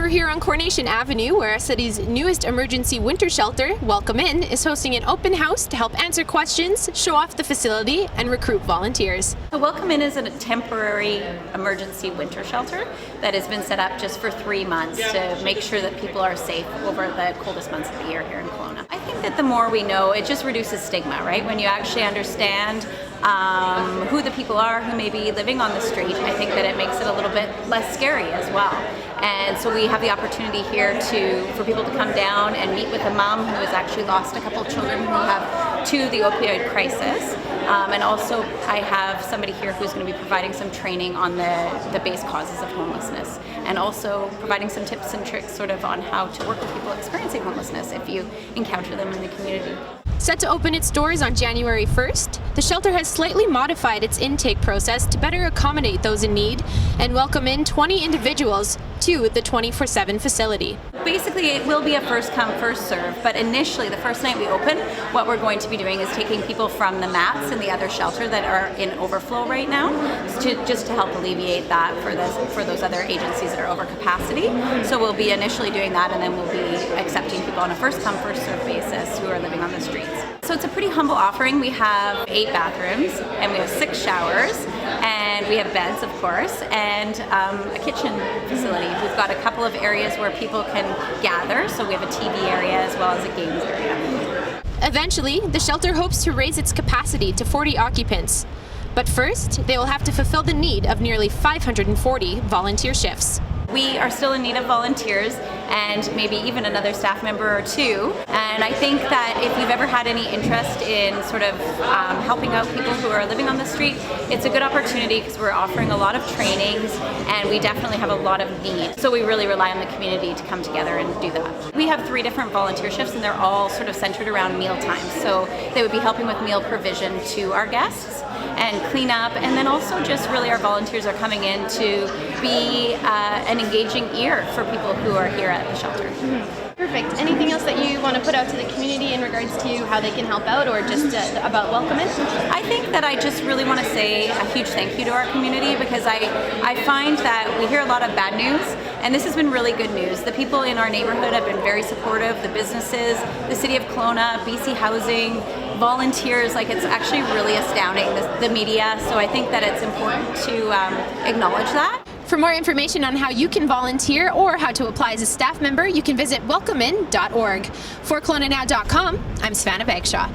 We're here on Coronation Avenue, where our city's newest emergency winter shelter, Welcome In, is hosting an open house to help answer questions, show off the facility, and recruit volunteers. So Welcome In is a temporary emergency winter shelter that has been set up just for 3 months to make sure that people are safe over the coldest months of the year here in Kelowna. I think that the more we know, it just reduces stigma, right? When you actually understand who the people are who may be living on the street, I think that it makes it a little bit less scary as well. And so we have the opportunity here for people to come down and meet with a mom who has actually lost a couple of children who have to the opioid crisis. And also I have somebody here who's going to be providing some training on the base causes of homelessness, and also providing some tips and tricks sort of on how to work with people experiencing homelessness if you encounter them in the community. Set to open its doors on January 1st, the shelter has slightly modified its intake process to better accommodate those in need and welcome in 20 individuals to the 24/7 facility. Basically, it will be a first come, first serve, but initially, the first night we open, what we're going to be doing is taking people from the mats in the other shelter that are in overflow right now, just to help alleviate that for those other agencies that are over capacity. So we'll be initially doing that, and then we'll be accepting people on a first come, first serve basis who are living on the streets. So it's a pretty humble offering. We have 8 bathrooms, and we have 6 showers, and we have beds, of course, and a kitchen facility. We've got a couple of areas where people can gather, so we have a TV area as well as a games area. Eventually, the shelter hopes to raise its capacity to 40 occupants. But first, they will have to fulfill the need of nearly 540 volunteer shifts. We are still in need of volunteers and maybe even another staff member or 2. And I think that if you've ever had any interest in sort of helping out people who are living on the street, it's a good opportunity because we're offering a lot of trainings and we definitely have a lot of need. So we really rely on the community to come together and do that. We have 3 different volunteer shifts and they're all sort of centered around meal times. So they would be helping with meal provision to our guests and clean up, and then also just really our volunteers are coming in to be an engaging ear for people who are here at the shelter. Perfect. Anything else that you want to put out to the community in regards to how they can help out, or just about Welcome In? I think that I just really want to say a huge thank you to our community, because I find that we hear a lot of bad news, and this has been really good news. The people in our neighborhood have been very supportive, the businesses, the City of Kelowna, BC Housing, volunteers, like it's actually really astounding, the media, so I think that it's important to acknowledge that. For more information on how you can volunteer or how to apply as a staff member, you can visit welcomein.org. For KelownaNow.com, I'm Savannah Bagshaw.